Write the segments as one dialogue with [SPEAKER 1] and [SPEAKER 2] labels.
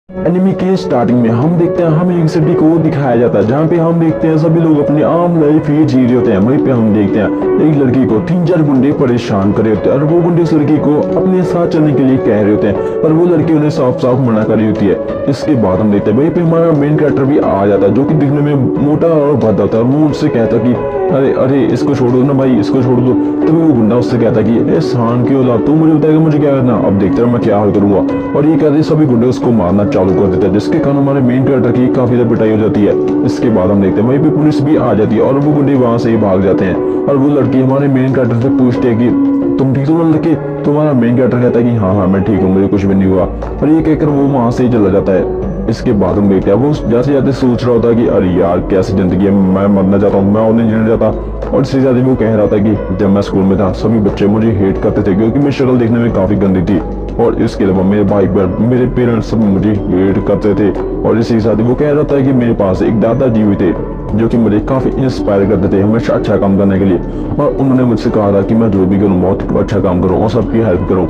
[SPEAKER 1] Enemy के starting में हम देखते हैं, हमें एक सिटी को दिखाया जाता है जहाँ पे हम देखते हैं सभी लोग अपनी आम लाइफ ही जी रहे होते हैं। वहीं पे हम देखते हैं एक लड़की को 3-4 गुंडे परेशान कर रहे होते हैं और वो गुंडे उस लड़की को अपने साथ चलने के लिए कह रहे होते हैं, पर वो लड़की उन्हें साफ साफ मना कर रही होती है। इसके बाद हम देखते हैं वहीं पे हमारा मेन कैरेक्टर भी आ जाता है, जो कि दिखने में मोटा और भद्दा होता है, और वो उससे कहता है कि अरे अरे इसको छोड़ दो ना भाई, इसको छोड़ दो। तभी वो गुंडा उससे कहता है कि ए शान क्यों ला, तू मुझे बताएगा मुझे क्या करना, अब देखते रहो मैं क्या हाल करूंगा। और ये कहते सभी गुंडे उसको मारना चालू कर देते हैं, जिसके कारण हमारे मेन कैरेक्टर की काफी ज्यादा पिटाई हो जाती है। इसके बाद हम देखते हैं वहीं पे पुलिस भी आ जाती है और वो गुंडे वहां से ही भाग जाते हैं। और वो लड़की हमारे मेन कैरेक्टर से पूछती है कि तुम ठीक हो लड़के। तुम्हारा मेन कैरेक्टर कहता है कि हाँ हाँ मैं ठीक हूँ, मुझे कुछ भी नहीं हुआ। और ये कहकर वो वहां से ही चला जाता है। इसके बाद हम देखते हैं वो जैसे जाते सोच रहा होता है कि अरे यार कैसी जिंदगी है, मैं मरना चाहता हूँ, मैं और नहीं जीना चाहता। और इससे ज्यादा वो कह रहा था कि जब मैं स्कूल में था सभी बच्चे मुझे हेट करते थे क्योंकि मेरी शक्ल देखने में काफी गंदी थी, और इसके अलावा मेरे भाई बहन मेरे पेरेंट्स सब मुझे हेट करते थे। और इसी के साथ वो कह रहा था कि मेरे पास एक दादाजी भी थे जो कि मुझे काफी इंस्पायर करते थे हमेशा अच्छा काम करने के लिए, और उन्होंने मुझसे कहा था कि मैं जो भी करूँ बहुत अच्छा काम करूँ और सबकी हेल्प करूँ।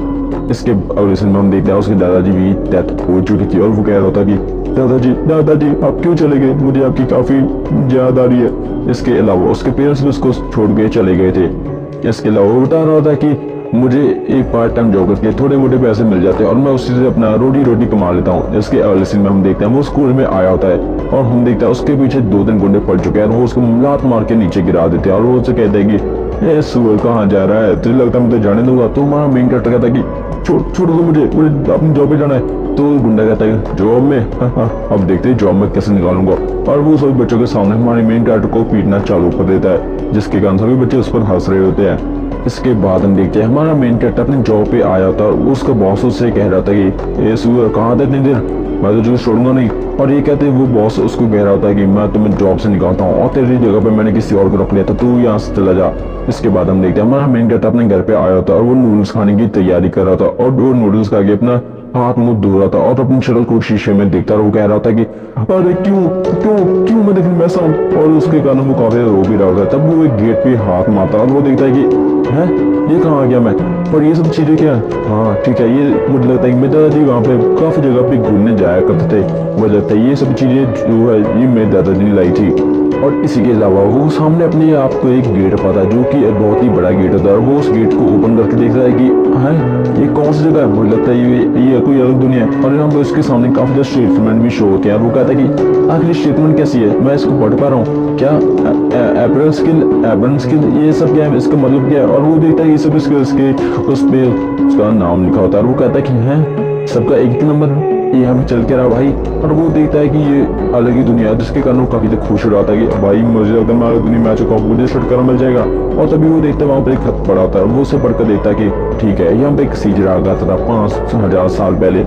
[SPEAKER 1] इसके अगले सीन में हम देखते हैं उसके दादाजी भी डेथ हो चुकी थी और वो कह रहा था कि दादाजी दादाजी आप क्यों चले गए, मुझे आपकी काफी याद आ रही है। इसके अलावा उसके पेरेंट्स भी उसको छोड़ के चले गए थे। इसके अलावा वो बता रहा था कि मुझे एक पार्ट टाइम जॉब करके थोड़े मोटे पैसे मिल जाते हैं और मैं उसी से अपना रोटी रोटी कमा लेता हूँ। इसके अगले सीन में हम देखते हैं वो स्कूल में आया होता है और हम देखते हैं उसके पीछे 2-3 गुंडे पड़ चुके हैं और वो उसको लात मार के नीचे गिरा देते हैं और वो उससे कहते हैं कि ए सुअर कहाँ जा रहा है, तुझे लगता है मैं तो जाने दूंगा। तो हमारा मेन कैरेक्टर कहता है कि छोड़ दो मुझे अपनी जॉब पे जाना है। तो गुंडा कहता है जॉब में अब देखते हैं जॉब में कैसे निकालूंगा। और वो सभी बच्चों के सामने हमारे मेन कैरेक्टर को पीटना चालू कर देता है, जिसके कारण सभी बच्चे उस पर हंस रहे होते हैं। इसके बाद हम देखते हैं हमारा मेन कैरेक्टर अपने जॉब पे आया था और उसका बॉस उससे कह रहा था कि ए सुअर कहाँ था इतनी देर, मैं तो तुझे छोड़ूंगा नहीं। और ये कहते वो बॉस उसको कह रहा था कि मैं तुम्हें जॉब से निकालता हूँ और तेरी जगह पे मैंने किसी और को रख लिया था, तू यहाँ से चला जा। इसके बाद हम देखते हैं हमारा मेन कैरेक्टर अपने घर पे आया था और वो नूडल्स खाने की तैयारी कर रहा था और वो नूडल्स खा के अपना हाथ मुंह धो रहा था और अपनी शक्ल को शीशे में देखता और वो कह रहा था कि अरे क्यों क्यों क्यों मैं देखने में ऐसा हूँ। और उसके कारण वो काफी रो भी रहा था। तब वो एक गेट पे हाथ मारता और वो देखता है कि है ये कहाँ आ गया मैं, और ये सब चीजें क्या है। हाँ ठीक है, ये मुझे लगता है कि मेरे दादाजी वहाँ पे काफी जगह पे घूमने जाया करते थे, मुझे लगता है ये सब चीजें जो है ये मेरे दादाजी ने लाई थी। और इसी के अलावा वो सामने अपने आप को एक गेट पाता है जो कि बहुत ही बड़ा गेट होता है और वो उस गेट को ओपन करके देख रहा है कि है ये कौन सी जगह है, मुझे लगता है ये कोई अलग दुनिया है। और यहाँ पे उसके सामने काफी ज्यादा स्टेटमेंट भी शो होते हैं और वो कहता है कि आखिर स्टेटमेंट कैसी है, मैं इसको पढ़ पा रहा हूँ क्या, एब्रन स्किल ये सब क्या है, इसका मतलब क्या है। और वो देखता है ये सब स्किल्स के उस पे उसका नाम लिखा होता है और वो कहता है कि है सबका एक नंबर ये हमें चल के रहा भाई। और वो देखता है कि ये अलग ही दुनिया है, जिसके कारण वो काफी खुश हो रहा था कि भाई मुझे लगता है मैं अलग दुनिया में आ चुका हूँ, मुझे छुटकारा मिल जाएगा। और तभी वो देखता है वहाँ पर एक खत पड़ा होता है, वो उसे पढ़कर देखता है कि ठीक है यहाँ पे एक सीजर आ गया था 5000 साल पहले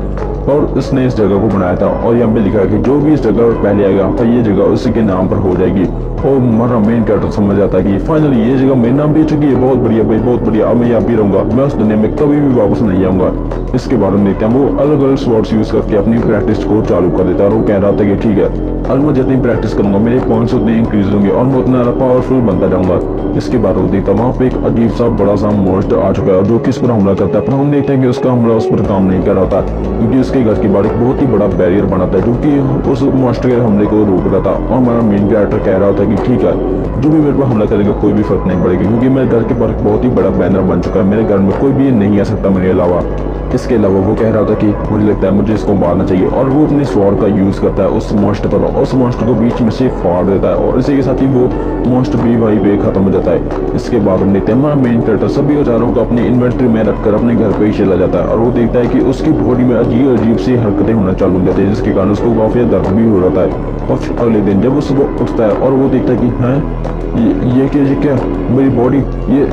[SPEAKER 1] और उसने इस जगह को बनाया था और यहाँ पे लिखा है कि जो भी इस जगह पर पहले आएगा तो ये जगह उसी के नाम पर हो जाएगी। और हमारा मेन कैरेक्टर समझ जाता है कि फाइनली ये जगह मेरे नाम भी चुकी है, बहुत बढ़िया भाई बहुत बढ़िया, अब मैं यहाँ भी रहूंगा, मैं उस दुनिया में कभी भी वापस नहीं आऊंगा। इसके बारे में देखते हैं वो अलग अलग स्वॉर्ड्स यूज करके अपनी प्रैक्टिस को चालू कर देता है और वो कह रहा था कि ठीक है अगर मैं जितनी प्रैक्टिस करूंगा मेरे पॉइंट्स उतने इंक्रीज होंगे और मैं उतना पावरफुल बनता जाऊंगा। इसके बाद वो देखता वहाँ पे एक अजीब सा बड़ा सा मॉन्स्टर आ चुका है जो कि इस पर हमला करता है, पर हम देखते हैं कि उसका हमला उस पर काम नहीं कर रहा था क्योंकि उसके घर के बाहर एक बहुत ही बड़ा बैरियर बना था जो कि उस मॉन्स्टर के हमले को रोक रहा था। और हमारा मेन कैरेक्टर कह रहा था कि ठीक है जो भी मेरे पर हमला करेगा कोई भी फर्क नहीं पड़ेगा क्योंकि मेरे घर के बाहर बहुत ही बड़ा बैनर बन चुका है, मेरे घर में कोई भी नहीं आ सकता मेरे अलावा। इसके अलावा वो कह रहा था कि मुझे लगता है मुझे इसको मारना चाहिए और वो अपने स्वॉर्ड का यूज करता है उस मॉन्स्टर पर और उस मॉन्स्टर को बीच में से फाड़ देता है और इसी के साथ ही वो मॉन्स्टर भी वहीं पे खत्म हो जाता है। इसके बाद हम देखते हैं हमारा मेन कैरेक्टर सभी औजारों को अपनी इन्वेंट्री में रखकर अपने घर पे ही चला जाता है और वो देखता है कि उसकी बॉडी में अजीब अजीब सी हरकतें होना चालू हो जाती है जिसके कारण उसको काफी दर्द भी हो जाता है। और फिर अगले दिन जब वो सुबह उठता है और वो देखता है कि हाँ ये क्या मेरी बॉडी ये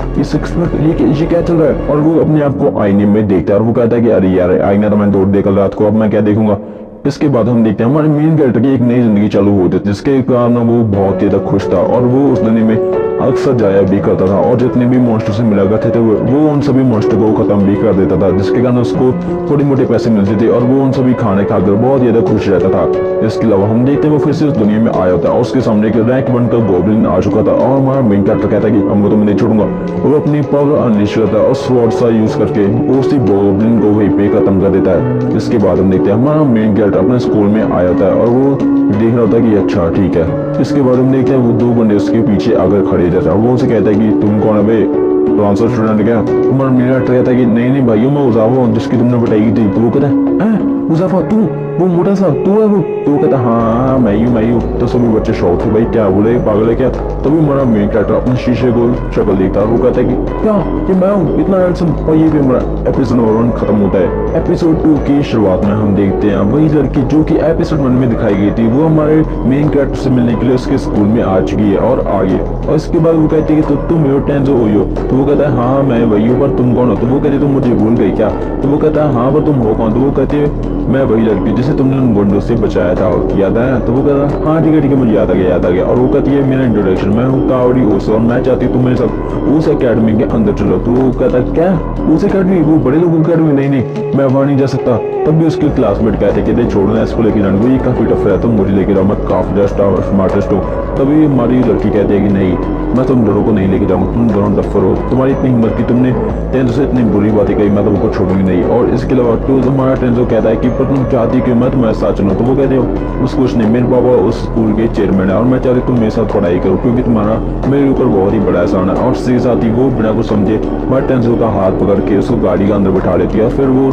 [SPEAKER 1] क्या चल रहा है। और वो अपने आप को आईने में देखता है और वो कहता है कि अरे यार आईना तो मैं दौड़ देखा रात को, अब मैं क्या देखूंगा। इसके बाद हम देखते हैं हमारे मेन कैरेक्टर की एक नई जिंदगी चालू होती है जिसके कारण वो बहुत ही ज्यादा खुश था और वो उस दुनिया में अक्सर जाया भी करता था और जितने भी मॉन्स्टर से मिला करते थे वो उन सभी मॉन्स्टर को खत्म भी कर देता था, जिसके कारण उसको थोड़ी मोटे पैसे मिलते थे और वो उन सभी खाने खाकर बहुत ज्यादा खुश रहता था। इसके अलावा हम देखते हैं वो फिर से उस दुनिया में आया होता है और उसके सामने एक रैंक 1 का गोब्लिन आ चुका था और हमारा मेन कैरेक्टर कहता है कि हमको तो मैं नहीं छोड़ूंगा। वो अपनी पावर अनलीश करता है और स्वॉर्ड सा यूज करके उसी गोब्लिन को वहीं पे खत्म कर देता है। इसके बाद हम देखते हैं हमारा मेन कैरेक्टर अपने स्कूल में आया होता है और वो देख रहा होता है कि अच्छा ठीक है। इसके बाद हम देखते हैं वो 2 बंदे उसके पीछे आकर खड़े रहता है। वो उसे कहता है कि तुम कौन है भाई, ट्रांसफर स्टूडेंट क्या? हमारा मेन कैरेक्टर कहता है कि नहीं भाइयों मैं उजाफा हूँ जिसकी तुमने बताई थी। तो वो कहता है उजाफा तू, वो मोटा सा तू है वो? तो वो कहता है हाँ मैं ही। तो सभी बच्चे शौक थे भाई क्या बोले पागल है क्या? तभी हमारा मेन कैरेक्टर अपने शीशे को शक्ल देखता है। वो कहता है कि क्या ये मैं हूँ इतना हैंडसम? और ये भी हमारा एपिसोड 1 खत्म होता है। एपिसोड 2 की शुरुआत में हम देखते हैं वही लड़की जो कि एपिसोड 1 में दिखाई गई थी वो हमारे मेन कैरेक्टर से मिलने के लिए उसके स्कूल में आ चुकी है और आ गई। और इसके बाद वो कहती है कि तुम हो टेंजो हो। तो वो कहता है हाँ मैं वही हूँ पर तुम कौन हो? तो वो कहती है तुम मुझे भूल गई क्या? तो वो कहता है हाँ पर तुम हो कौन? तो वो कहती है मैं वही लड़की जिसे तुमने उन गुंडों से बचाया था, याद आया? तो वो कहता है हाँ ठीक है मुझे याद आ गया। और वो कहती है मेरा इंट्रोडक्शन मैं हूँ कावड़ी ओस और मैं चाहती हूँ तुम मेरे साथ उस अकेडमी के अंदर चलो। तो वो कहता है क्या उस अकेडमी? वो बड़े लोगों की अकेडमी? नहीं मैं वहाँ नहीं जा सकता। तब भी उसके क्लासमेट कहते कि छोड़ना इसको लेके जाने को, ये काफी टफ है तुम मुझे लेके जाओ, मैं काफी स्मार्टेस्ट हूँ। तभी हमारी लड़की कहती है कि नहीं मैं तुम दोनों को नहीं लेके जाऊंगा, तुम दोनों डफर हो, तुम्हारी इतनी हिम्मत की तुमने टेंजो से इतनी बुरी बातें कही, मैं तुमको छोड़ूंगी नहीं। और इसके अलावा तो हमारा टेंजो कहता है कि पर तुम चाहती कि मैं तुम्हारे साथ चलूं? तो वो कहते हो उसको कुछ नहीं, मेरे पापा उस स्कूल के चेयरमैन है और मैं चाहती तुम मेरे साथ पढ़ाई करो क्योंकि तुम्हारा मेरे ऊपर बहुत ही बड़ा एहसान है। और इसके साथ ही वो बिना कुछ समझे हमारे टेंजो का हाथ पकड़ के उसको गाड़ी के अंदर बिठा लेती है। फिर वो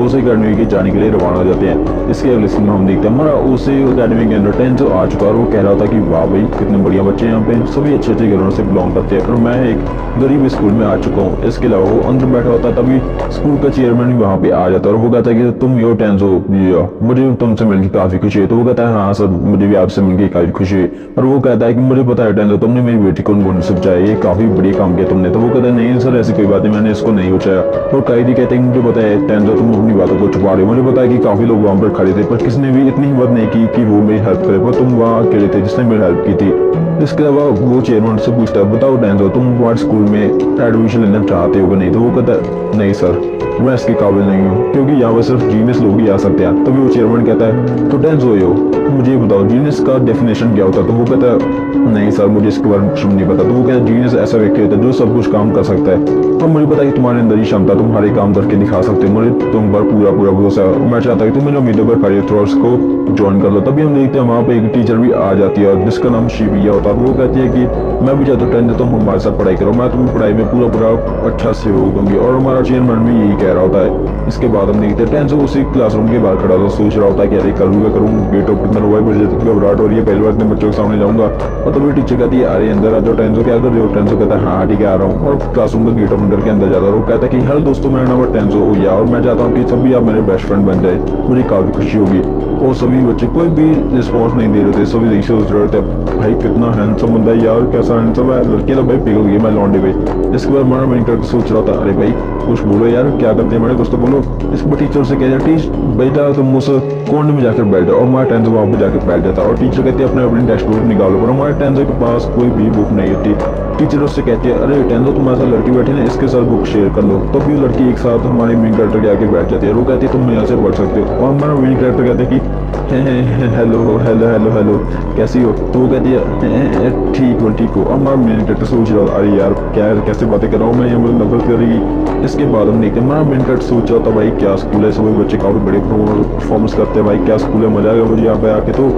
[SPEAKER 1] उस अकेडमी के जाने के लिए रवाना हो जाते हैं। इसके अगले सीन में हम देखते हैं हमारा उसी अकेडमी के अंदर टेंजो आ चुका और वो कह रहा था कि वाह भाई कितने बढ़िया बच्चे यहाँ पे सभी अच्छे घरों से बिलोंग करते हैं और मैं एक गरीब स्कूल में आ चुका हूँ। इसके अलावा वो अंदर बैठा होता है तभी स्कूल का चेयरमैन भी वहाँ पे आ जाता है और वो कहता है कि तुम यो टेंजो मुझे तुमसे मिलकर काफी खुशी है। तो वो कहता है हाँ सर मुझे भी आपसे मिलकर काफी खुशी है। और वो कहता है कि मुझे पता है टेंजो तुमने मेरी बेटी को गुंडों से बचाया, ये काफी बढ़िया काम किया तुमने। तो वो कहता है नहीं सर ऐसी कोई बात नहीं, मैंने इसको नहीं बचाया। और कैदी कहते हैं मुझे पता है टेंजो तुम अपनी बातों को छुपा रहे हो, मुझे पता है कि काफी लोग वहाँ पर खड़े थे पर किसी ने भी इतनी हिम्मत नहीं की कि वो मेरी हेल्प करे, पर तुम वहाँ अकेले थे जिसने मेरी हेल्प की थी। इसके अलावा वो चेयरमैन से पूछता है बताओ टेंजो तुम हमारे स्कूल में एडमिशन लेना चाहते हो कि नहीं? तो वो कहता है नहीं सर मैं इसके काबिल नहीं हूँ क्योंकि यहाँ पर सिर्फ जीनियस लोग ही आ सकते हैं। तभी वो चेयरमैन कहता है तो टेंजो हो मुझे बताओ जीनियस का डेफिनेशन क्या होता है? तो वो कहता है नहीं सर मुझे इसके बारे में कुछ नहीं पता। तो वो कहता है जीनियस ऐसा व्यक्ति होता है जो सब कुछ काम कर सकता है और मुझे पता है कि तुम्हारे अंदर ही क्षमता तुम हर एक काम करके दिखा सकते हो, मुझे तुम पर पूरा भरोसा है। मैं चाहता हूँ तुम मेरे उम्मीदों पर खड़े उतरो और उसको ज्वाइन कर लो। तभी हम देखते हैं वहाँ पे एक टीचर भी आ जाती है जिसका नाम शिविया होता है। वो कहती है कि मैं भी चाहता हूँ टेंजो तुम हमारे साथ पढ़ाई करो, मैं तुम्हें पढ़ाई में पूरा अच्छा सहयोग दूंगी। और हमारा चेयरमैन भी यही कह रहा होता है। इसके बाद हम देखते हैं टेंजो उसी क्लासरूम के बाहर खड़ा होता सोच रहा होता है कि अरे करूँ गेट ओपन कितना हुआ है, मुझे घबराहट हो रही है, पहली बार अपने बच्चों के सामने जाऊंगा। और तभी टीचर कहती है अरे अंदर आ जाओ टेंजो क्या कर रहे हो? टेंजो कहता है हाँ ठीक है आ रहा हूँ। और क्लासरूम का गेट ओपन करके अंदर जाता है और वो कहता है कि हेलो दोस्तों मेरा नाम है टेंजो ओया और मैं चाहता हूँ कि सभी आप मेरे बेस्ट फ्रेंड बन जाए, मुझे काफी खुशी होगी। और सभी बच्चे कोई भी रिस्पॉन्स नहीं दे रहे थे, सभी देख सोच रहे थे भाई कितना हैंडसम बंदा है यार, कैसा हैंडसम है, लड़की तो भाई पिघल गई मैं लौंडे भाई। इसके बाद हमारा मेन कैरेक्टर सोच रहा था अरे भाई कुछ बोलो यार क्या करते हैं मेरे दोस्तों बोलो। इसके टीचर से कह जाए बेटा तुम मुझसे कोने में जाकर बैठ जाओ और हमारा टेंजो वहाँ पे जाकर बैठ जाता है। और टीचर कहती है अपनी टेक्स्ट बुक निकालो पर हमारे टेंजो के पास कोई भी बुक नहीं होती। टीचर उससे कहती है अरे टेंजो तुम्हारे साथ लड़की बैठी ना इसके साथ बुक शेयर कर लो। तो भी लड़की एक साथ हमारे मेन कैरेक्टर के आके बैठ जाती है। वो कहती है तुम यहाँ से पढ़ सकते हो। और हमारा मेन कैरेक्टर कहते हैं कि हेलो हेलो हेलो हेलो कैसी हो? तो वो कहती है ठीक हो। हमारा मेन कैरेक्टर सोच रहा था अरे यार क्या कैसे बातें कर रहा हूँ मैं, ये मुझे नफरत करेगी। इसके बाद हम देखते हैं हमारा मेन कैरेक्टर सोच रहा था भाई क्या स्कूल है, सभी बच्चे काफी बड़े परफॉर्मेंस करते हैं, भाई क्या स्कूल है, मजा आएगा मुझे यहाँ पे आके। तो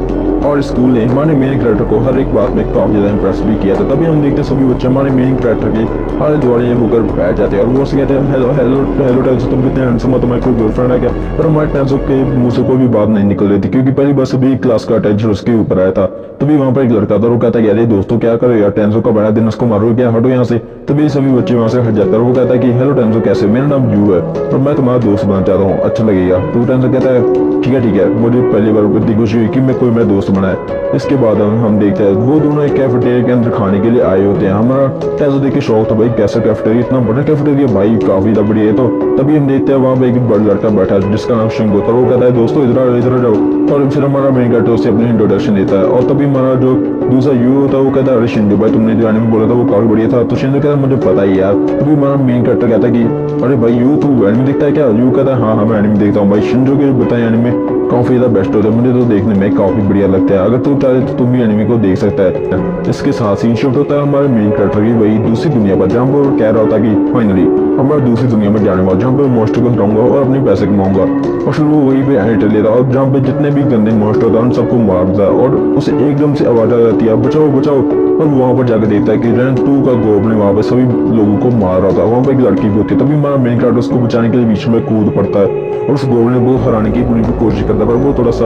[SPEAKER 1] और स्कूल ने हमारे मेन कैरेक्टर को हर एक बात में काफी ज्यादा इंप्रेस भी किया था। तभी हम देखते हैं सभी बच्चे हमारे मेन कैरेक्टर के हर द्वारे होकर बैठ जाते हैं और वो उससे कहते हैं हेलो हेलो हेलो टेंजो तुम कितने हैंडसम हो, तुम्हारी कोई गर्लफ्रेंड है क्या? पर हमारे टेंजो के मुंह से कोई भी बात नहीं निकल रही थी क्योंकि पहली बार सभी क्लास का अटेंशन उसके ऊपर आया था। तभी वहाँ पर एक लड़का था वो कहता है अरे दोस्तों क्या करो यार, टेंजो का बड़ा दिन उसको मारो क्या, हटो यहाँ से। तभी सभी बच्चे वहाँ से हट जाते हैं और वो कहता है कि हेलो टेंजो कैसे, मेरा नाम यू है और मैं तुम्हारा दोस्त बनना चाहता हूँ, अच्छा लगेगा? तो टेंजो कहता है ठीक है मुझे पहली बार इतनी खुशी हुई कि मैं कोई मेरा दोस्त बना है। इसके बाद हम देखते हैं वो दोनों एक कैफेटेरिया के अंदर खाने के लिए आए होते हैं। हमारा टेजो देख के शौक था भाई, कैसा कैफेटेरिया, इतना बड़ा कैफेटेरिया भाई, काफी बढ़िया है। तो तभी हम देखते हैं वहाँ पे एक बड़ा लड़का बैठा है जिसका नाम शिंगो था। वो कहता है दोस्तों इधर जाओ, और फिर हमारा मेन कैरेक्टर उसे अपनी इंट्रोडक्शन देता है। और तभी हमारा जो दूसरा यू होता है वो कहता है अरे शिंजो भाई तुमने जो एनिमे बोला था वो काफी बढ़िया था। तो शिंजो कहता है मुझे पता ही यार। तभी हमारा मेन कैरेक्टर कहता है कि अरे भाई यू तू एनिमे देखता है क्या? यू कहता है हाँ मैं एनिमे देखता हूँ भाई। शिंजो के बताए एनिमे काफी ज्यादा बेस्ट होता है, मुझे तो देखने में काफी बढ़िया लगता है। अगर तू चाहे तो तुम भी एनिमे को देख सकता है। इसके साथ सीन शिफ्ट होता है हमारे मेन कैरेक्टर की वही दूसरी दुनिया पर, जहाँ पर कह रहा होता है कि फाइनली हमारा दूसरी दुनिया में जाने वाला, जहाँ पे मॉन्स्टर को ढूंढूंगा और अपने पैसे कमाऊंगा। और फिर वो वहीं पे एंटर लेता है और जहाँ पे जितने भी गंदे मॉन्स्टर होता है उन सबको मारता है और उसे एकदम से आवाज आ जाती है बचाओ बचाओ। और वहाँ पर जाकर देखता है कि रैंक 2 का गोब ने वहाँ पे सभी लोगों को मार रहा था। वहाँ पे एक लड़की भी होती है। तभी हमारा मेन कैरेक्टर उसको बचाने के लिए बीच में कूद पड़ता है और उस गोबलिन को हराने की पूरी कोशिश करता है, पर वो थोड़ा सा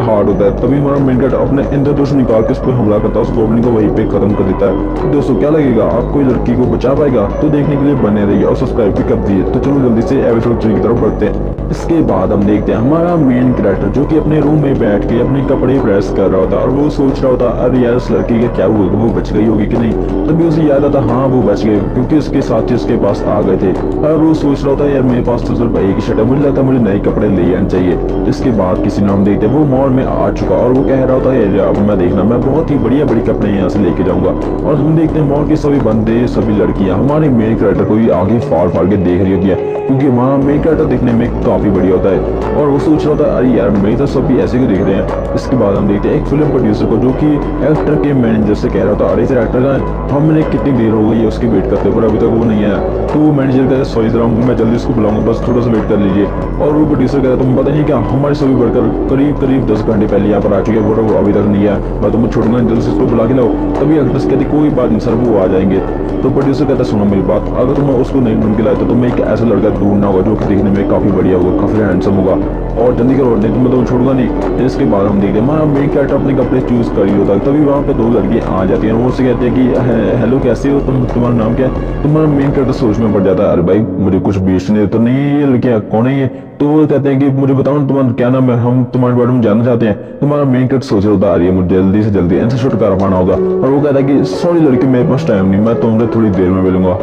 [SPEAKER 1] हार्ड होता है। तभी हमारा मेन कैरेक्टर अपने इंद्रधनुष निकाल के उस पर हमला करता है, उस गोबलिन को वहीं पे खत्म कर देता है। दोस्तों क्या लगेगा, आप कोई लड़की को बचा पाएगा? तो देखने के लिए बने रहिए और सब्सक्राइब भी कर दिए। तो चलो जल्दी से एपिसोड 3 की तरफ बढ़ते हैं। इसके बाद हम देखते हैं हमारा मेन कैरेक्टर जो कि अपने रूम में बैठ के अपने कपड़े प्रेस कर रहा होता है और वो सोच रहा होता अरे यार उस लड़की का क्या हुआ, वो बच गई होगी कि नहीं। तभी उसे याद आता हाँ वो बच गए क्योंकि उसके साथी उसके पास आ गए थे। और वो सोच रहा होता यार मेरे पास तो सिर्फ एक ही शर्ट है, मुझे लगता है मुझे नए कपड़े ले आने चाहिए। इसके बाद किसी नाम देखते हैं वो मॉल में आ चुका और वो कह रहा होता है अब मैं देखना मैं बहुत ही बढ़िया बड़ी कपड़े यहाँ से लेके जाऊंगा। और हम देखते हैं मॉल के सभी बंदे सभी लड़कियां हमारे मेन कैरेक्टर को ही आगे फाड़ फाड़ के देख रही होती है क्योंकि वहाँ मेन कैरेक्टर देखने में काफी बढ़िया होता है। और वो सोच रहा था अरे यार मेरी तो सभी ऐसे ही दिख रहे हैं। इसके बाद हम देखते हैं एक फिल्म प्रोड्यूसर को जो कि एक्टर के मैनेजर से कह रहा था अरे एक्टर का हमने कितनी देर हो गई है उसकी वेट करते पर अभी तक वो नहीं है। तो वो मैनेजर कहता है सॉरी जरा मैं जल्दी उसको बुलाऊंगा, बस थोड़ा सा वेट कर लीजिए। और वो प्रोड्यूसर कहता है तुम पता नहीं क्या हमारे सभी वर्कर करीब 10 घंटे पहले यहाँ पर आ चुके हैं, वो अभी तक नहीं है, मैं तुम्हें छोड़ूंगा जल्दी से उसको बुला के लाओ। तभी एक्ट्रेस कहती कोई बात नहीं सर वो आ जाएंगे। तो प्रोड्यूसर कहता सुनो मेरी बात, अगर तुम उसको नहीं ढूंढ के लाए तो तुम्हें एक ऐसा लड़का ढूंढना होगा जो कि दिखने में काफी बढ़िया होगा, काफी हैंडसम होगा और जल्दी करो नहीं तो मैं तो छोड़ूंगा नहीं। इसके बाद हम देखते हैं हमारा मेन कैरेक्टर अपने कपड़े चूज कर ही होता है। तभी वहाँ पे 2 लड़कियां आ जाती हैं, वो उससे कहते हैं कि हेलो कैसे हो तुम, तुम्हारा नाम क्या है। तुम्हारा मेन कैरेक्टर सोच में पड़ जाता है अरे भाई मुझे कुछ बेचने तो नहीं है ये लड़कियां कौन है ये। तो वो कहते हैं कि मुझे बताओ तुम्हारा क्या नाम है, हम तुम्हारे बारे में जानना चाहते हैं। तुम्हारा मेन कैरेक्टर सोच रहा होता है मुझे जल्दी से जल्दी इनसे छुटकारा पाना होगा। और वो कहता है कि सॉरी लड़की मेरे पास टाइम नहीं, मैं तुमसे थोड़ी देर में मिलूंगा।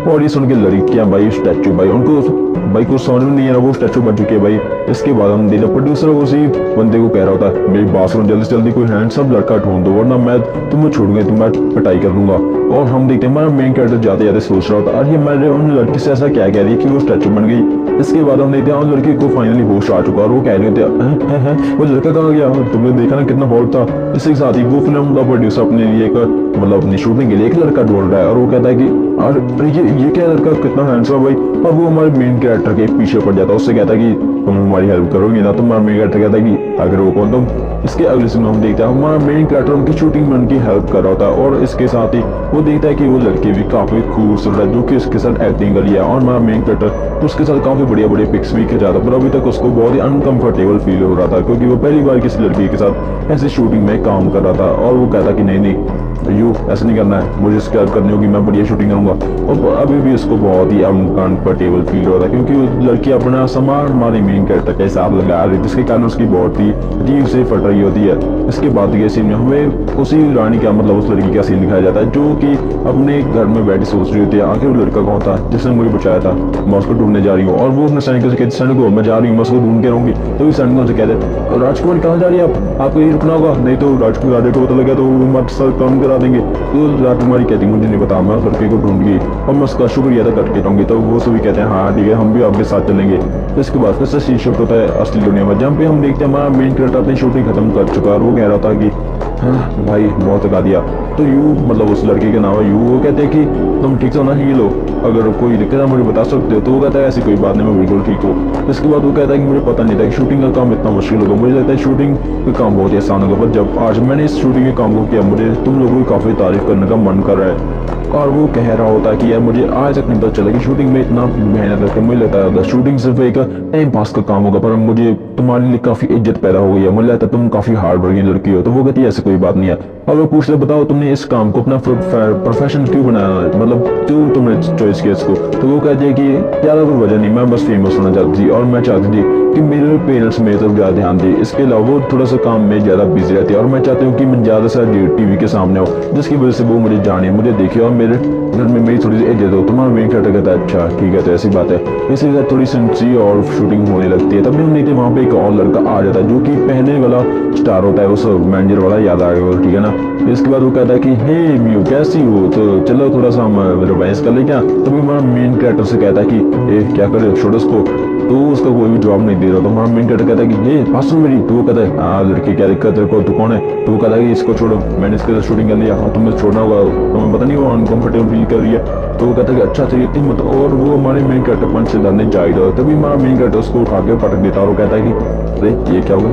[SPEAKER 1] और ये सुन के लड़कियां भाई स्टैचू भाई उनको भाई कुछ समझ में नहीं आ रहा, वो स्टैचू बन चुके हैं भाई। इसके बाद हम देखते प्रोड्यूसर उसी बंदे को कह रहा होता है मेरी बात सुनो जल्दी से जल्दी कोई हैंडसम लड़का ढूंढ दो वरना मैं तुम्हें छोड़ूंगा तुम्हें पिटाई कर दूंगा। और हम देखते हैं हमारा मेन कैरेक्टर जाते जाते सोच रहा होता अरे मैंने उन लड़की से ऐसा क्या कह रही कि वो स्टैचू बन गई। इसके बाद हम देखते हैं उन लड़की को फाइनली होश आ चुका और वो कह रहे होते वो लड़का कहाँ गया, तुमने देखा ना कितना हॉट था। इसके साथ ही वो फिल्म का प्रोड्यूसर अपने लिए मतलब अपनी शूटिंग के लिए एक लड़का ढूंढ रहा है और वो कहता है कि अरे ये क्या लड़का कितना हैंडसम भाई। और वो हमारे मेन कैरेक्टर के पीछे पड़ जाता है, उससे कहता है कि तुम हमारी हेल्प करोगे ना। तुम्हारा मेन कैरेक्टर कहता है कि अगर वो कौन तुम। इसके अगले सीन में हम देखते हैं हमारा मेन कैरेक्टर उनकी शूटिंग में उनकी हेल्प कर रहा होता है और इसके साथ ही वो देखता है कि वो लड़की भी काफी खूबसूरत है जो कि उसके साथ एक्टिंग कर लिया और हमारा मेन कैरेक्टर उसके साथ काफी बढ़िया पिक्स भी खिंचाता पर अभी तक उसको बहुत ही अनकंफर्टेबल फील हो रहा था क्योंकि वो पहली बार किसी लड़की के साथ ऐसी शूटिंग में काम कर रहा था। और वो कहता कि नहीं यू ऐसा नहीं करना है, मुझे इसकी हेल्प करनी होगी, मैं बढ़िया शूटिंग करूंगा। और अभी भी उसको बहुत ही अनकंफर्टेबल फील हो रहा है क्योंकि वो लड़की अपना सामान हमारे मेन कैरेक्टर के हिसाब लगा रही है जिसके कारण उसकी बहुत ही अजीब से फट रही होती है। इसके बाद के सीन में हमें उसी रानी का मतलब उस लड़की का सीन दिखाया जाता है जो कि अपने घर में बैठी सोच रही होती है आखिर वो लड़का कौन था जिसने मुझे बचाया था, मैं उसको ढूंढने जा रही हूँ। और वो अपने सैनिकों से कहती सैनिकों मैं जा रही हूँ, मैं उसको ढूंढ के रहूंगी। तो सैनिकों से कहते राजकुमार कहाँ जा रही है आपको यही रुकना होगा, नहीं तो राजकुमार राजा को पता लगा तो वो हमारे साथ काम करा देंगे। तो राजकुमारी कहती मुझे नहीं पता, मैं उस लड़के को ढूंढ गई और मैं उसका शुक्रिया अदा करके रहूंगी। तो वो सभी कहते हैं हाँ ठीक है हम भी आपके साथ चलेंगे। तो इसके बाद फिर से सीन शिफ्ट होता है असली दुनिया में जहाँ पे हम देखते हैं हमारा मेन कैरेक्टर अपनी शूटिंग खत्म कर चुका है और वो कह रहा था कि हाँ भाई बहुत लगा दिया। तो यू मतलब उस लड़के का नाम है यू, वो कहते हैं कि तुम ठीक हो ना, ये लो अगर कोई दिक्कत है मुझे बता सकते हो। तो वो कहता है ऐसी कोई बात नहीं मैं बिल्कुल ठीक हूँ। इसके बाद वो कहता है कि मुझे पता नहीं था कि शूटिंग का काम इतना मुश्किल होगा, मुझे लगता है शूटिंग का काम बहुत ही आसान होगा पर जब आज मैंने इस शूटिंग के काम को किया मुझे तुम लोगों की काफ़ी तारीफ करने का मन कर रहा है। और वो कह रहा होता है कि यार मुझे आज तक नहीं पता चला कि शूटिंग में इतना मेहनत करके मुझे लगता है शूटिंग सिर्फ एक टाइम पास का काम होगा पर मुझे तुम्हारे लिए काफी इज्जत पैदा हो गई है, मुझे लगता है तुम काफी हार्ड वर्किंग लड़की हो। तो वो कहती है ऐसी कोई बात नहीं है। और वो पूछते बताओ तुमने इस काम को अपना प्रोफेशन क्यों बनाया, मतलब क्यों तुमने चॉइस किया इसको। तो वो कहती है कि ज्यादा कोई वजह नहीं, मैं बस फेमस होना चाहती थी और मैं चाहती थी कि मेरे पेरेंट्स मेरे तरफ ज़्यादा ध्यान दे। इसके अलावा वो थोड़ा सा काम में ज़्यादा बिजी रहती है और मैं चाहती हूँ कि मैं ज़्यादा से ज़्यादा टीवी के सामने हो, जिसकी वजह से वो मुझे जाने, मुझे देखे और मेरे घर में मेरी थोड़ी सी इज्जत हो। तुम्हारा मेन कैरेक्टर कहता है अच्छा ठीक है, तो ऐसी बात है। इसी के साथ थोड़ी सेंसी और शूटिंग होने लगती है। तब हम नहीं थे वहाँ पे एक और लड़का आ जाता है जो कि पहले वाला स्टार होता है, उस मैनेजर वाला, याद आ गया, ठीक है ना। इसके बाद वो कहता है कि हे म्यू कैसी हो, तो चलो थोड़ा सा हम रोमांस कर ले क्या। तभी हमारा मेन कैरेक्टर से कहता है कि ए क्या करे, छोड़ो उसको। तो उसका कोई भी जवाब नहीं दे रहा। तो हमारा मेन कैरेक्टर कहता है कि ये बात सुन मेरी। तो वो कहता है हाँ लड़की क्या दिक्कत है, तू कौन है। तो वो कहता है कि इसको छोड़ो, मैंने इसके साथ शूटिंग कर लिया। हाँ तुम्हें छोड़ना होगा, तुम्हें पता नहीं वो अनकंफर्टेबल फील कर रही है। तो वो कहता है कि अच्छा तो इतनी मत। और वो हमारे मेन कैरेक्टर पंच से लड़ने जा ही रहा है। तभी हमारा मेन कैरेक्टर उसको उठा के पटक देता है और वो कहता है कि अरे ये क्या होगा,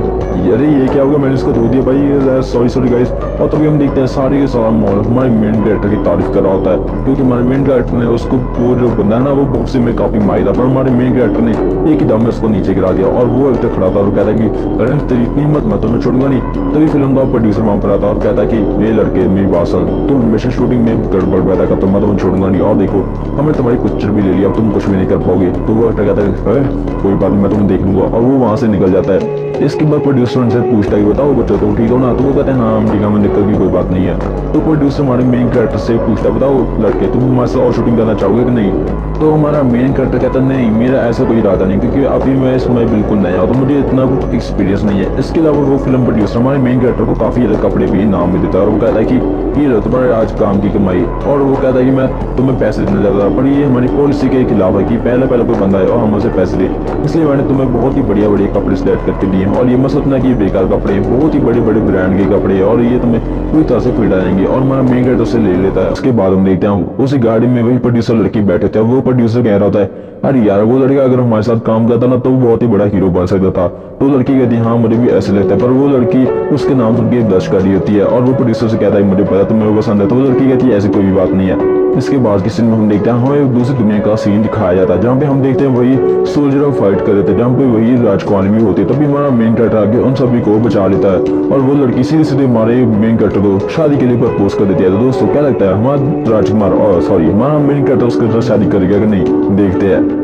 [SPEAKER 1] अरे ये क्या होगा, मैंने इसको धो दिया भाई, सॉरी सॉरी गाइस। और तभी हम देखते हैं सारे के सारा मॉल हमारे मेन कैरेक्टर की तारीफ कर रहा होता है, क्योंकि हमारे मेन कैरेक्टर ने उसको, वो जो बंदा है ना वो बॉक्सिंग में काफी माहिर था, पर हमारे मेन कैरेक्टर ने एक ही दम में उसको नीचे गिरा दिया। और वो एक खड़ा था और कहता है कि अरे तेरी इतनी हिम्मत, मैं तुम्हें छोड़ूंगा नहीं। तभी फिल्म का प्रोड्यूसर वहां पर आता और कहता है कि ये लड़के मेरी बात सुन, तुम हमेशा शूटिंग में गड़बड़ पैदा करते हो, मैं तुम्हें छोड़ूंगा नहीं। और देखो हमने तुम्हारी पिक्चर भी ले लिया, अब तुम कुछ भी नहीं कर पाओगे। तो वो कहता है कोई बात नहीं, मैं तुम्हें देख लूंगा। और वो वहां से निकल जाता है। इसके बाद प्रोड्यूसर उनसे पूछता है कि बताओ बच्चों तुम ठीक हो ना। तो वो कहते हैं हाँ ठीक है, मैं दिक्कत की कोई बात नहीं है। तो प्रोड्यूसर हमारे मेन कैरेक्टर से पूछता है बताओ लड़के तुम हमारे साथ और शूटिंग करना चाहोगे कि नहीं। तो हमारा मेन कैरेक्टर कहता है नहीं मेरा ऐसा कोई इरादा नहीं, क्योंकि अभी मैं इसमें बिल्कुल नया, तो मुझे इतना एक्सपीरियंस नहीं है। इसके अलावा वो फिल्म प्रोड्यूसर हमारे मेन कैरेक्टर को काफी ज्यादा कपड़े भी इनाम में देता है और वो कहता है कि ये लो तुम्हारे आज काम की कमाई। और वो कहता है कि मैं तुम्हें पैसे देना चाहता था, पर ये हमारी पॉलिसी के खिलाफ है कि पहले कोई बंदा है और हम उसे पैसे दे, इसलिए मैंने तुम्हें बहुत ही बढ़िया बढ़िया कपड़े सिलेक्ट करके दिए हैं। और ये मत सोचना कि ये बेकार कपड़े, बहुत ही बड़े बड़े ब्रांड के कपड़े और ये तुम्हें पूरी तरह से फिट आएंगे। और हमारा मेन कैरेक्टर उसे ले लेता है। उसके बाद हम देखते हैं उसी गाड़ी में वही प्रोड्यूसर लड़की बैठे थे। वो प्रोड्यूसर कह रहा होता है अरे यार वो लड़का अगर हमारे साथ काम करता ना तो वो बहुत ही बड़ा हीरो बन सकता था। तो लड़की कहती है हाँ मुझे भी ऐसे लगता है, पर वो लड़की उसके नाम सुन के ब्लश कर रही होती है। और वो प्रोड्यूसर से कहता है मुझे पता तुम्हें पसंद है। तो वो लड़की कहती है ऐसी कोई भी बात नहीं है। इसके बाद की सीन में हम देखते हैं हमें एक दूसरी दुनिया का सीन दिखाया जाता है, जहाँ पे हम देखते हैं वही सोल्जर फाइट कर रहे थे, जहाँ पे वही राजकुमारी भी होती है। तभी हमारा मेन कैरेक्टर आगे उन सभी को बचा लेता है और वो लड़की सीधे सीधे हमारे मेन कैरेक्टर को शादी के लिए प्रपोज कर देती है। तो दोस्तों क्या लगता है हमारा राजकुमार और सॉरी हमारा मेन कैरेक्टर उसके साथ शादी करेगा कि नहीं, देखते हैं।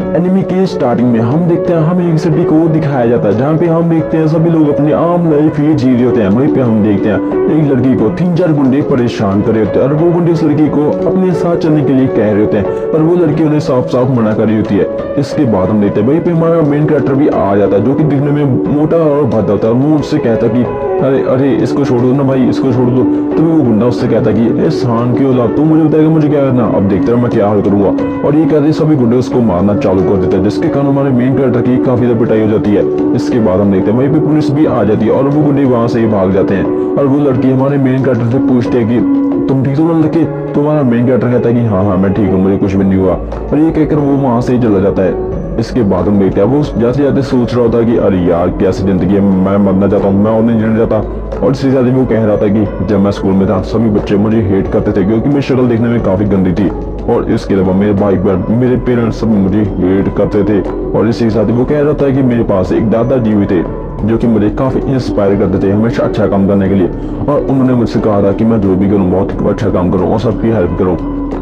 [SPEAKER 1] एनिमी के स्टार्टिंग में हम देखते हैं हमें एक सिटी को दिखाया जाता है, जहाँ पे हम देखते हैं सभी लोग अपनी आम लाइफ ही जी रहे होते हैं। वहीं पे हम देखते हैं एक लड़की को 3-4 गुंडे परेशान कर रहे होते हैं और वो गुंडे उस लड़की को अपने साथ चलने के लिए कह रहे होते हैं, पर वो लड़की उन्हें साफ साफ मना कर रही होती है। इसके बाद हम देखते हैं वहीं पे हमारा मेन कैरेक्टर भी आ जाता है, जो कि दिखने में मोटा और भद्दा होता है। और वो उससे कहता है कि अरे अरे इसको छोड़ दो ना भाई, इसको छोड़ दो। तो वो गुंडा उससे कहता है कि ए शान क्यों ला, तू मुझे बताएगा मुझे क्या करना, अब देखते रहो मैं क्या हाल करूंगा। और ये कहते सभी गुंडे उसको मारना चालू कर देते हैं, जिसके कारण हमारे मेन कैरेक्टर की काफी ज्यादा पिटाई हो जाती है। इसके बाद हम देखते हैं वहीं पे पुलिस भी आ जाती है और वो गुंडे वहां से ही भाग जाते हैं। और वो लड़की हमारे मेन कैरेक्टर से पूछती है कि तुम ठीक हो लड़के। तो हमारा मेन कैरेक्टर कहता है कि हाँ मैं ठीक हूँ, मुझे कुछ भी नहीं हुआ। और ये कहकर वो वहां से ही चला जाता है। इसके बाद हम देखते हैं वो जाते जाते सोच रहा होता है कि अरे यार कैसी जिंदगी है, मैं मरना चाहता हूँ, मैं और नहीं जीना चाहता। और इसी साथ वो कह रहा था कि जब मैं स्कूल में था सभी बच्चे मुझे हेट करते थे क्योंकि मेरी शक्ल देखने में काफी गंदी थी। और इसके अलावा मेरे भाई बहन मेरे पेरेंट्स सब मुझे हेट करते थे। और इसी साथ वो कह रहा था कि मेरे पास एक दादाजी भी थे जो कि मुझे काफी इंस्पायर करते थे हमेशा अच्छा काम करने के लिए। और उन्होंने मुझसे कहा था कि मैं जो भी करूँ बहुत अच्छा काम करूँ और सबकी हेल्प करूँ।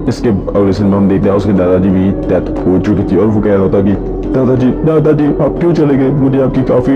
[SPEAKER 1] इसके अगले सीन में हम देखते हैं उसके दादाजी भी डेथ हो चुकी थी और वो कह रहा था कि दादाजी आप क्यों चले गए, मुझे आपकी काफी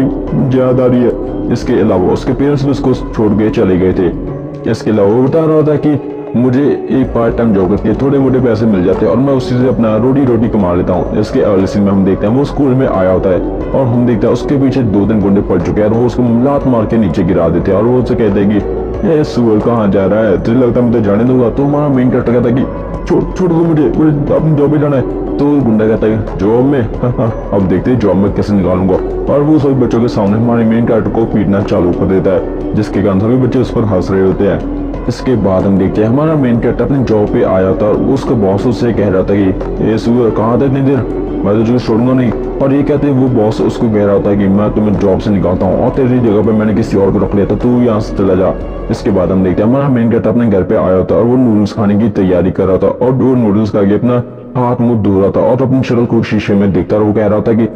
[SPEAKER 1] याद आ रही है। इसके अलावा उसके पेरेंट्स भी उसको छोड़ के चले गए थे। इसके अलावा वो बता रहा था कि मुझे एक पार्ट टाइम जॉब करके थोड़े मोटे पैसे मिल जाते हैं और मैं उसी से अपना रोटी कमा लेता हूँ। इसके अगले सीन में हम देखते हैं वो स्कूल में आया होता है और हम देखते हैं उसके पीछे 2-3 गुंडे पड़ चुके हैं और वो उसको लात मार के नीचे गिरा देते हैं। और वो उससे कहते हैं कि ये सुअर कहाँ जा रहा है, तुझे लगता है मैं तो जाने दूंगा। तो हमारा मेन कैरेक्टर कहता है कि छोड़ दो मुझे अपनी जॉब में जाना है। तो गुंडा कहता है जॉब में अब देखते हैं जॉब में कैसे निकालूंगा। और वो सभी बच्चों के सामने हमारे मेन कैरेक्टर को पीटना चालू कर देता है, जिसके कारण सभी बच्चे उस पर हंस रहे होते हैं। इसके बाद हम देखते हैं हमारा मेन कैरेक्टर अपने जॉब पे आया था और उसका बॉस उससे कह रहा था कि ये सुअर कहाँ था इतनी देर, मैं तो तुझे छोड़ूंगा नहीं। और ये कहते हैं वो बॉस उसको कह रहा होता है कि मैं तुम्हें जॉब से निकालता हूँ और तेरी जगह पे मैंने किसी और को रख लिया था, तू यहाँ से चला जा। इसके बाद हम देखते हैं हमारा मेन कैरेक्टर अपने घर पे आया था और वो नूडल्स खाने की तैयारी कर रहा था और वो नूडल्स खा के अपना हाथ मुंह धो रहा था और अपनी शक्ल को शीशे में देखता और वो कह रहा था कि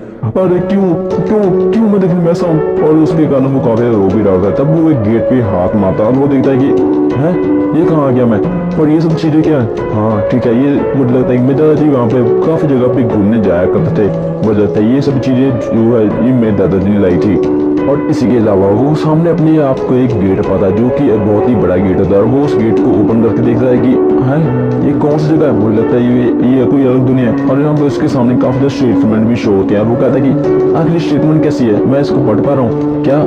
[SPEAKER 1] अरे क्यों क्यों क्यों मैं देखने में ऐसा हूँ, और उसके कारण वो काफी रो भी रहा था। तब वो एक गेट पे हाथ मारता और वो देखता है कि है ये कहाँ आ गया मैं, और ये सब चीजें क्या है। हाँ ठीक है, ये मुझे लगता है कि मेरे दादाजी वहाँ पे काफी जगह पे घूमने जाया करते थे, वजह था ये सब चीजें जो है ये मेरे दादाजी ने लाई थी। और इसी के अलावा वो सामने अपने आप को एक गेट पाता जो कि एक बहुत ही बड़ा गेट होता है, और वो उस गेट को ओपन करके देखता है कि है ये कौन सी जगह है। मुझे लगता है ये कोई अलग दुनिया है। और यहाँ पे उसके सामने काफी ज्यादा स्टेटमेंट भी शो होते हैं। वो कहता है कि आखिर स्टेटमेंट कैसी है, मैं इसको पढ़ पा रहा हूँ क्या,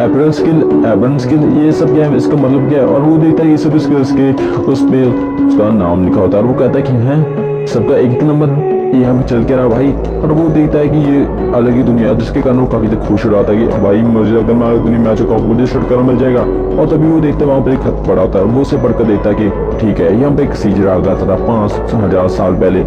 [SPEAKER 1] एपरल स्किल एबरन स्किल ये सब क्या है, इसका मतलब क्या है। और वो देखता है ये सब स्किल्स के उस पे उसका नाम लिखा होता है, और वो कहता है कि है सबका एक नंबर ये हमें चल के रहा भाई। और वो देखता है कि ये अलग ही दुनिया, जिसके कारण वो काफी तक खुश हो रहा था कि भाई मुझे लगता है मैं अलग दुनिया में आ चुका हूँ, मुझे छुटकारा मिल जाएगा। और तभी वो देखता है वहाँ पर एक खत पड़ा होता है, वो उसे पढ़कर देखता है कि ठीक है यहाँ पे एक सीजर आ गया था 5000 साल पहले,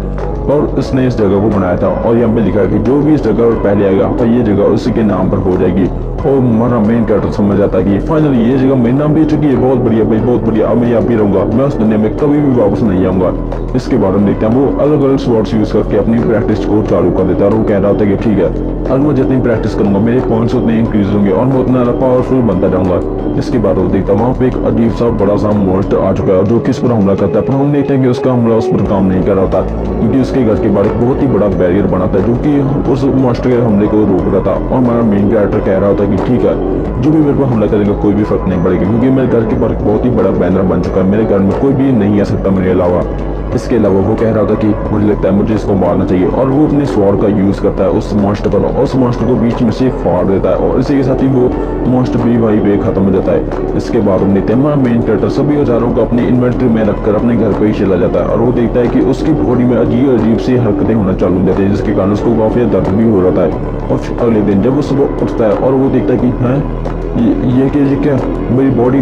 [SPEAKER 1] और उसने इस जगह को बनाया था। और यहाँ पे लिखा है कि जो भी इस जगह पर पहले आएगा तो ये जगह उसी के नाम पर हो जाएगी। और हमारा मेन कैरेक्टर समझ आता है कि फाइनली ये जगह मेरे नाम पे चुकी है, बहुत बढ़िया भाई बहुत बढ़िया, अब मैं यहाँ भी रहूंगा, मैं उस दुनिया में कभी भी वापस नहीं आऊंगा। इसके बाद हम देखते हैं वो अलग अलग स्वर्ड्स यूज करके अपनी प्रैक्टिस को चालू कर देता है। और वो कह रहा होता है कि ठीक है अगर मैं जितनी प्रैक्टिस करूंगा मेरे पॉइंट्स उतने इंक्रीज होंगे और मैं उतना पावरफुल बनता जाऊंगा। इसके बाद वो देखता है वहाँ पे एक अजीब सा बड़ा सा मॉन्स्टर आ चुका है जो कि इस पर हमला करता है, पर हम देखते हैं कि उसका हमला उस पर काम नहीं कर रहा था, क्योंकि उसके घर के बाहर एक बहुत ही बड़ा बैरियर बना था जो कि उस मॉन्स्टर के हमले को रोक रहा था। और हमारा मेन कैरेक्टर कह रहा होता है कि ठीक है जो भी मेरे पर हमला करेगा कोई भी फर्क नहीं पड़ेगा, क्योंकि मेरे घर के बाहर बहुत ही बड़ा बैनर बन चुका है, मेरे घर में कोई भी नहीं आ सकता मेरे अलावा। इसके अलावा वो कह रहा था कि मुझे लगता है मुझे इसको मारना चाहिए, और वो अपने स्वॉर्ड का यूज करता है उस मॉन्स्टर पर, और उस मॉन्स्टर को बीच में से फाड़ देता है, और इसी के साथ ही वो मॉन्स्टर भी वहीं पे खत्म हो जाता है। इसके बाद हम देखते हैं हमारा मेन कैरेक्टर सभी औजारों को अपनी इन्वेंट्री में रखकर अपने घर पे ही चला जाता है, और वो देखता है कि उसकी बॉडी में अजीब अजीब सी हरकतें होना चालू हो जाती है, जिसके कारण उसको काफी दर्द भी हो रहा है। और अगले दिन जब वो सुबह उठता है और वो देखता है कि है ये क्या मेरी बॉडी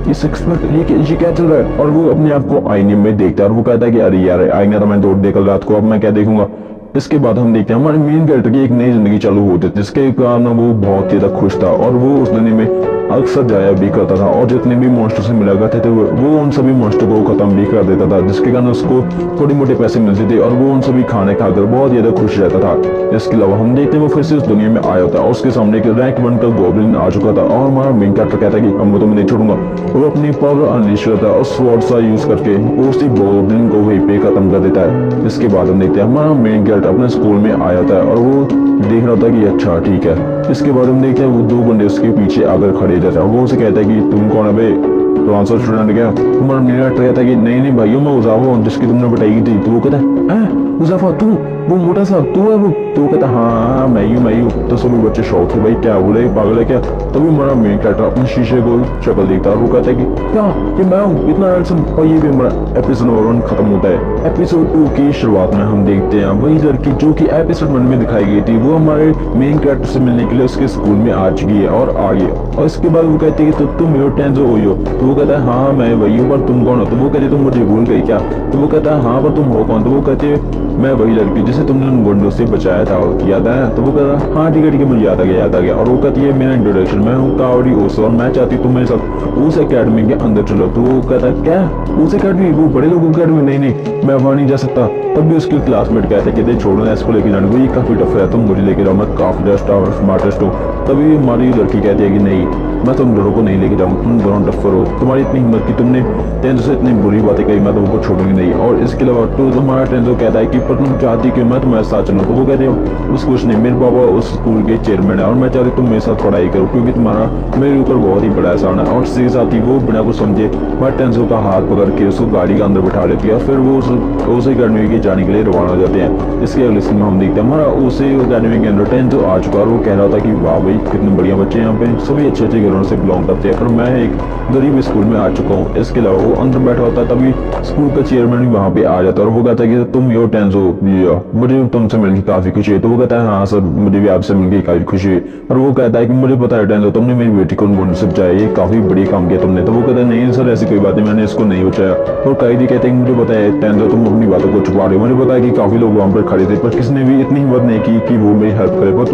[SPEAKER 1] ये सिक्स पैक ये क्या चल रहा है। और वो अपने आप को आईने में देखता है और वो कहता है कि अरे यार आईना तो मैं तोड़ दिया कल रात को, अब मैं क्या देखूंगा। इसके बाद हम देखते हैं हमारे मेन कैरेक्टर की एक नई जिंदगी चालू होती है, जिसके कारण वो बहुत ही ज्यादा खुश था, और वो उस दुनिया में अक्सर जाया भी करता था, और जितने भी मॉन्स्टर से मिला करते थे वो उन सभी मॉन्स्टर को खत्म भी कर देता था, जिसके कारण उसको थोड़ी मोटे पैसे मिलते थे, और वो उन सभी खाने खाकर बहुत ज्यादा खुश रहता था। इसके अलावा हम देखते हैं वो फिर से उस दुनिया में आया होता है, और उसके सामने एक रैंक 1 का गोब्लिन आ चुका था, और हमारा मेन कैरेक्टर कहता है कि अब मैं तुम्हें नहीं छोड़ूंगा। वो अपनी पावर अनलीश करता है और स्वॉर्ड सा यूज करके उसी गोब्लिन को वहीं पे खत्म कर देता है। इसके बाद हम देखते हैं हमारा मेन कैरेक्टर अपने स्कूल में आया होता है, और वो देख रहा था कि अच्छा ठीक है। इसके बाद हम देखते हैं वो 2 बंदे उसके पीछे आकर खड़े रहते हैं, वो उसे कहता है कि तुम कौन है बे, ट्रांसफर स्टूडेंट क्या। हमारा मेन कैरेक्टर कहता है कि नहीं भाइयों मैं उजाफा हूँ जिसकी तुमने बताई थी। तो वो कहता है उजाफा तू, वो मोटा सा तू है वो। तो वो कहता हाँ मैं ही। तो सभी बच्चे शौक थे भाई क्या बोले पागल है क्या। तभी हमारा मेन कैरेक्टर अपने शीशे को शक्ल देखता है और वो कहता है कि क्या ये मैं हूँ इतना हैंडसम। और ये भी हमारा एपिसोड 1 खत्म होता है। एपिसोड 2 की शुरुआत में हम देखते हैं वही लड़की जो कि एपिसोड 1 में दिखाई गई थी, वो हमारे मेन कैरेक्टर से मिलने के लिए उसके स्कूल में आ चुकी है और आ गई। और इसके बाद वो कहती है कि तुम मेरे टेंजो हो। तो वो कहता है हाँ मैं वही हूँ, पर तुम कौन हो। तो वो कहती है तुम मुझे भूल गई क्या। तो वो कहता है हाँ पर तुम हो कौन। तो वो कहती है मैं वही लड़की जिसे तुमने उन गुंडों से बचाया था, याद आया। तो वो कहता है हाँ ठीक है मुझे याद आ गया। और वो कहती है मेरा इंट्रोडक्शन मैं हूँ कावड़ी ओसो और मैं चाहती हूँ तुम मेरे साथ उस एकेडमी के अंदर चलो। तो वो कहता है क्या उस एकेडमी, वो बड़े लोगों की एकेडमी। नहीं मैं वहाँ नहीं जा सकता। तब भी उसके क्लासमेट कहते कि छोड़ो ना इसको लेके जाने को, ये काफी टफ है, तुम मुझे लेके जाओ, मैं काफी बेस्ट और स्मार्टेस्ट हूँ। तभी हमारी लड़की कहती है कि नहीं मैं तुम दोनों को नहीं लेके जाऊँ, तुम दोनों टफर हो, तुम्हारी इतनी हिम्मत की तुमने टेंजो से इतनी बुरी बातें कही, मैं तुमको छोड़ूंगी नहीं। और इसके अलावा तो हमारा टेंजो कहता है कि पर तुम चाहती कि मैं तुम्हारे साथ चलूँ। तो वो कहते हो उस कुछ नहीं, मेरे पापा उस स्कूल के चेयरमैन है और मैं चाहती तुम मेरे साथ पढ़ाई करो क्योंकि तुम्हारा मेरे ऊपर बहुत ही बड़ा एहसान है। और इसके साथ ही वो बिना कुछ समझे मैं टेंजो का हाथ पकड़ के उसको गाड़ी के अंदर बिठा लेती है, फिर वो उस एकेडमी के जाने के लिए रवाना हो जाते हैं। इसके अगले सीन में हम देखते हैं हमारा उसे एकेडमी के अंदर टेंजो आ चुका और वो कह रहा था कि वाह भाई कितने बढ़िया बच्चे यहाँ पे सभी अच्छे अच्छे घरों से बिलोंग करते हैं, पर मैं एक गरीब स्कूल में आ चुका हूँ। इसके अलावा वो अंदर बैठा होता है तभी स्कूल का चेयरमैन भी वहाँ पे आ जाता है और वो कहता है कि तुम यो टेंजो मुझे तुमसे मिलकर काफी खुशी है। तो वो कहता है हाँ सर मुझे भी आपसे मिलकर काफी खुशी है। और वो कहता है कि मुझे पता है टेंजो तुमने मेरी बेटी को गुंडों से बचाया, ये काफी बड़ी काम किया तुमने। तो वो कहता है नहीं सर ऐसी कोई बात नहीं, मैंने इसको नहीं बचाया। और कैदी कहते हैं मुझे पता है टेंजो तुम अपनी बातों को छुपा रहे हो, मुझे पता है कि काफी लोग वहाँ पर खड़े थे पर किसने भी इतनी हिम्मत नहीं की कि वो मेरी हेल्प करे।